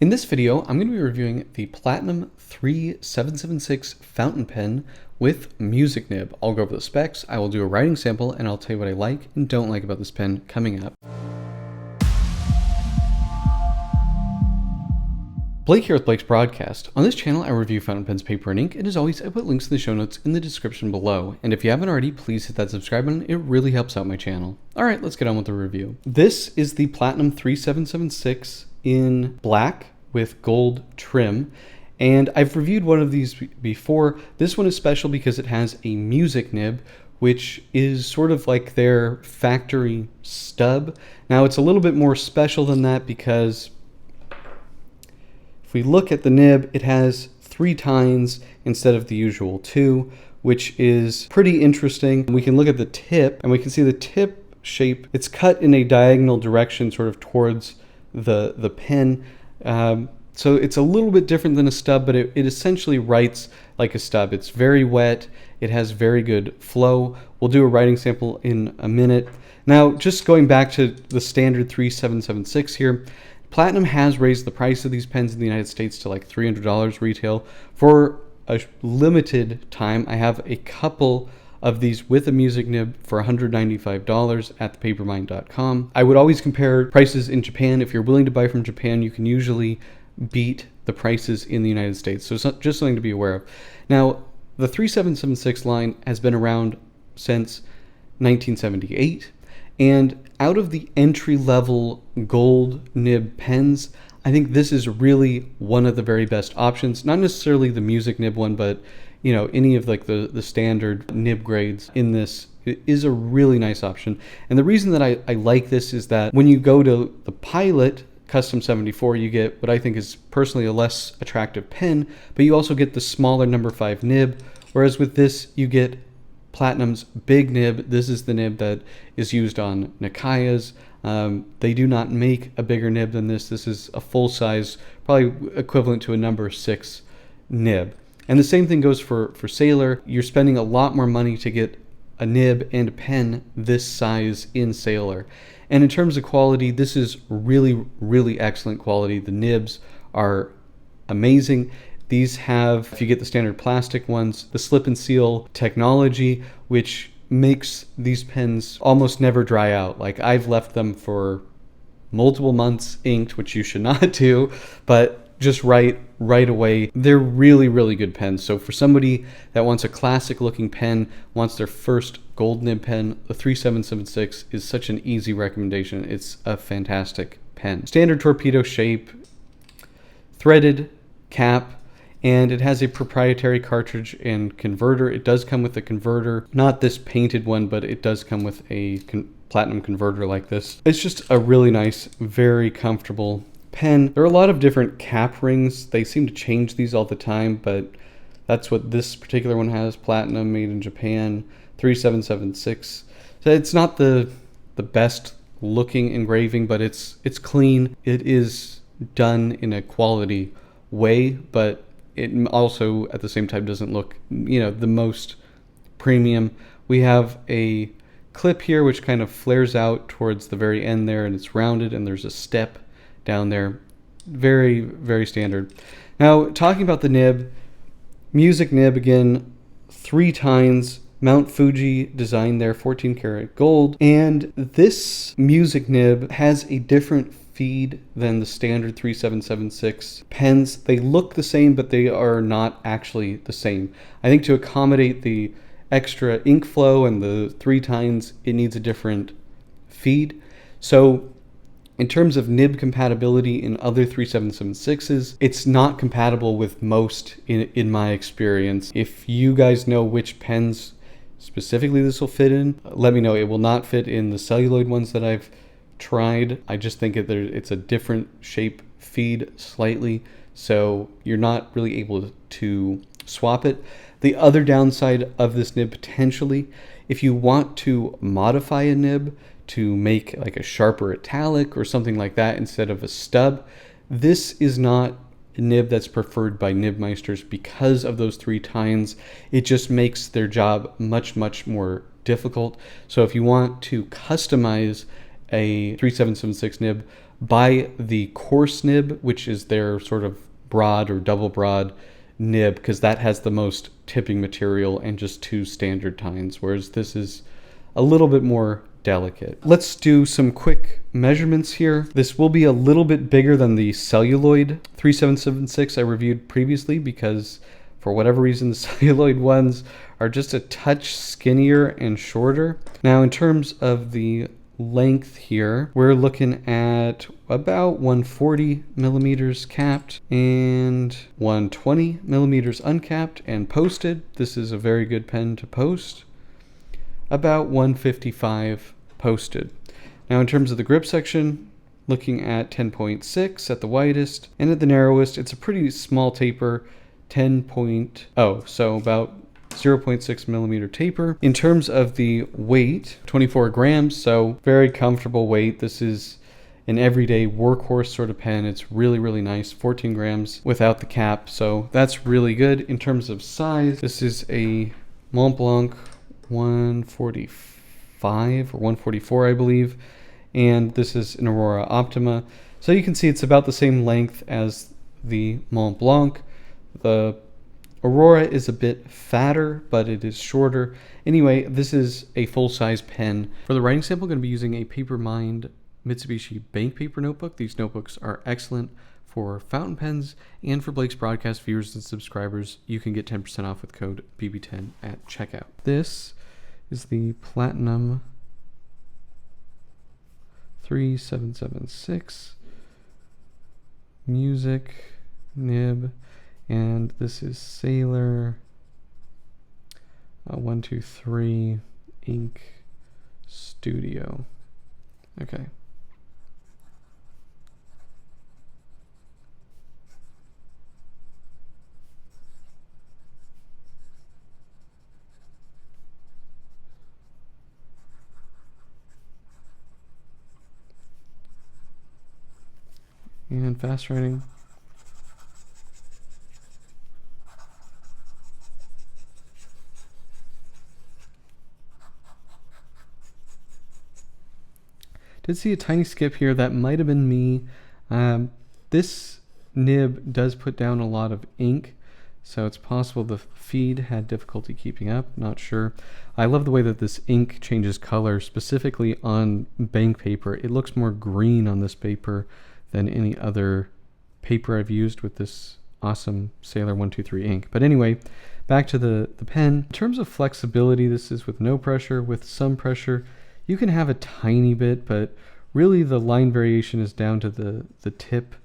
In this video, I'm going to be reviewing the Platinum 3776 fountain pen with music nib. I'll go over the specs, I will do a writing sample, and I'll tell you what I like and don't like about this pen coming up. Blake here with Blake's Broadcast. On this channel, I review fountain pens, paper, and ink, and as always, I put links in the show notes in the description below. And if you haven't already, please hit that subscribe button, it really helps out my channel. Alright, let's get on with the review. This is the Platinum 3776 in black with gold trim, and I've reviewed one of these before. This one is special because it has a music nib, which is sort of like their factory stub. Now it's a little bit more special than that because if we look at the nib, it has 3 tines instead of the usual 2, which is pretty interesting. We can look at the tip and we can see the tip shape. It's cut in a diagonal direction sort of towards the pen. So it's a little bit different than a stub, but it essentially writes like a stub. It's very wet. It has very good flow. We'll do a writing sample in a minute. Now, just going back to the standard 3776 here, Platinum has raised the price of these pens in the United States to like $300 retail. For a limited time, I have a couple of these with a music nib for $195 at thepapermind.com. I would always compare prices in Japan. If you're willing to buy from Japan, you can usually beat the prices in the United States. So it's just something to be aware of. Now, the 3776 line has been around since 1978. And out of the entry-level gold nib pens, I think this is really one of the very best options. Not necessarily the music nib one, but you know, any of like the standard nib grades in this is a really nice option. And the reason that I like this is that when you go to the Pilot Custom 74, you get what I think is personally a less attractive pen, but you also get the smaller number 5 nib, whereas with this you get Platinum's big nib. This is the nib that is used on Nakayas. They do not make a bigger nib than this. This is a full size, probably equivalent to a number 6 nib. And the same thing goes for Sailor. You're spending a lot more money to get a nib and a pen this size in Sailor. And in terms of quality, this is really, really excellent quality. The nibs are amazing. These have, if you get the standard plastic ones, the slip and seal technology, which makes these pens almost never dry out. Like, I've left them for multiple months inked, which you should not do, but just right away. They're really, really good pens. So for somebody that wants a classic looking pen, wants their first gold nib pen, the 3776 is such an easy recommendation. It's a fantastic pen. Standard torpedo shape, threaded cap, and it has a proprietary cartridge and converter. It does come with a converter, not this painted one, but it does come with a platinum converter like this. It's just a really nice, very comfortable pen. There are a lot of different cap rings. They seem to change these all the time, but that's what this particular one has. Platinum, made in Japan, 3776. So it's not the best looking engraving, but it's clean. It is done in a quality way, but it also at the same time doesn't look, you know, the most premium. We have a clip here which kind of flares out towards the very end there, and it's rounded, and there's a step down there. Very, very standard. Now, talking about the nib, music nib again, 3 tines, Mount Fuji design there, 14 karat gold. And this music nib has a different feed than the standard 3776 pens. They look the same, but they are not actually the same. I think to accommodate the extra ink flow and the 3 tines, it needs a different feed. So in terms of nib compatibility in other 3776s, it's not compatible with most in my experience. If you guys know which pens specifically this will fit in, let me know. It will not fit in the celluloid ones that I've tried. I just think it's a different shape feed slightly, so you're not really able to swap it. The other downside of this nib potentially, if you want to modify a nib to make like a sharper italic or something like that instead of a stub, this is not a nib that's preferred by nibmeisters because of those 3 tines. It just makes their job much, much more difficult. So if you want to customize a 3776 nib buy the coarse nib, which is their sort of broad or double broad nib, because that has the most tipping material and just 2 standard tines, whereas this is a little bit more delicate. Let's do some quick measurements here. This will be a little bit bigger than the celluloid 3776 I reviewed previously, because for whatever reason the celluloid ones are just a touch skinnier and shorter. Now in terms of the length here, we're looking at about 140 millimeters capped and 120 millimeters uncapped and posted. This is a very good pen to post. About 155 posted. Now in terms of the grip section, looking at 10.6 at the widest, and at the narrowest it's a pretty small taper, 10.0, so about 0.6 millimeter taper. In terms of the weight, 24 grams, so very comfortable weight. This is an everyday workhorse sort of pen. It's really, really nice. 14 grams without the cap, so that's really good. In terms of size, this is a Montblanc 145 or 144, I believe, and this is an Aurora Optima. So you can see it's about the same length as the Montblanc. The Aurora is a bit fatter, but it is shorter. Anyway, this is a full-size pen. For the writing sample, I'm going to be using a Papermind Mitsubishi Bank Paper notebook. These notebooks are excellent for fountain pens, and for Blake's Broadcast viewers and subscribers, you can get 10% off with code BB10 at checkout. This is the Platinum 3776 music nib, and this is Sailor 123 Ink Studio. Okay. And fast writing. Did see a tiny skip here. That might have been me. This nib does put down a lot of ink, so it's possible the feed had difficulty keeping up. Not sure. I love the way that this ink changes color, specifically on bank paper. It looks more green on this paper than any other paper I've used with this awesome Sailor 123 ink. But anyway, back to the pen. In terms of flexibility, this is with no pressure. With some pressure, you can have a tiny bit, but really the line variation is down to the tip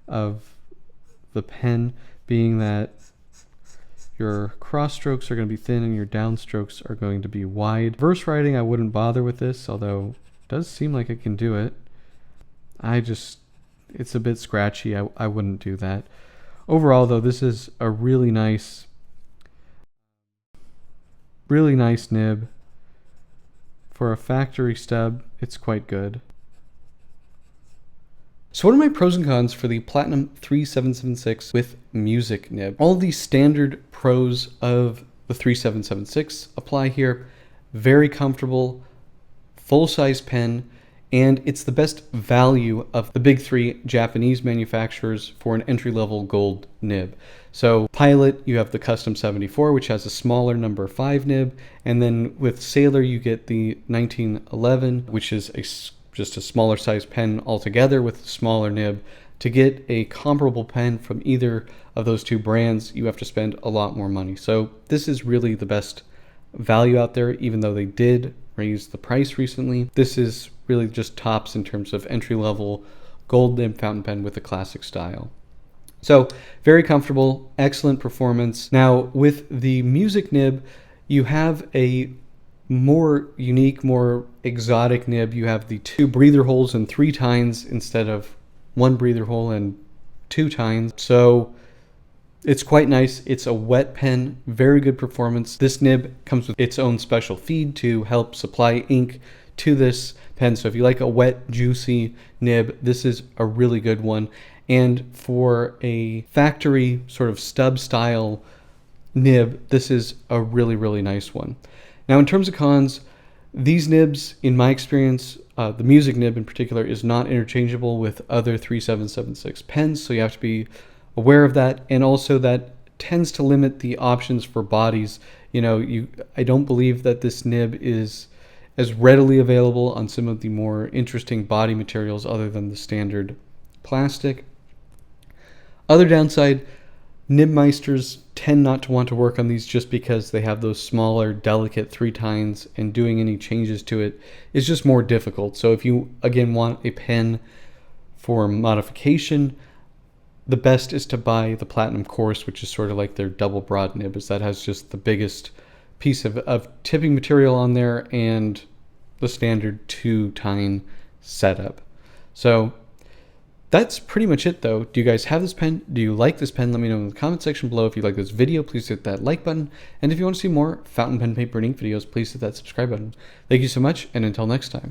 of the pen, being that your cross strokes are going to be thin and your down strokes are going to be wide. Verse writing, I wouldn't bother with this, although it does seem like it can do it. It's a bit scratchy. I wouldn't do that. Overall, though, this is a really nice nib. For a factory stub, it's quite good. So what are my pros and cons for the Platinum 3776 with music nib? All of these standard pros of the 3776 apply here. Very comfortable, full-size pen, and it's the best value of the big 3 Japanese manufacturers for an entry-level gold nib. So Pilot, you have the Custom 74, which has a smaller number 5 nib, and then with Sailor you get the 1911, which is just a smaller size pen altogether with a smaller nib. To get a comparable pen from either of those 2 brands, you have to spend a lot more money. So this is really the best value out there, even though they did raise the price recently. This is really just tops in terms of entry-level gold nib fountain pen with a classic style. So very comfortable, excellent performance. Now with the music nib, you have a more unique, more exotic nib. You have the 2 breather holes and 3 tines instead of 1 breather hole and 2 tines. So it's quite nice. It's a wet pen, very good performance. This nib comes with its own special feed to help supply ink to this pen. So if you like a wet, juicy nib, this is a really good one. And for a factory sort of stub style nib, this is a really, really nice one. Now in terms of cons, These nibs, in my experience, the music nib in particular, is not interchangeable with other 3776 pens, so you have to be aware of that. And also that tends to limit the options for bodies. I don't believe that this nib is as readily available on some of the more interesting body materials other than the standard plastic. Other downside, Nibmeisters tend not to want to work on these just because they have those smaller, delicate 3 tines, and doing any changes to it is just more difficult. So if you, again, want a pen for modification, the best is to buy the Platinum Course, which is sort of like their double broad nib, as that has just the biggest piece of tipping material on there and the standard 2 tine setup. So that's pretty much it, though. Do you guys have this pen? Do you like this pen? Let me know in the comment section below. If you like this video, please hit that like button. And if you want to see more fountain pen, paper, and ink videos, please hit that subscribe button. Thank you so much, and until next time.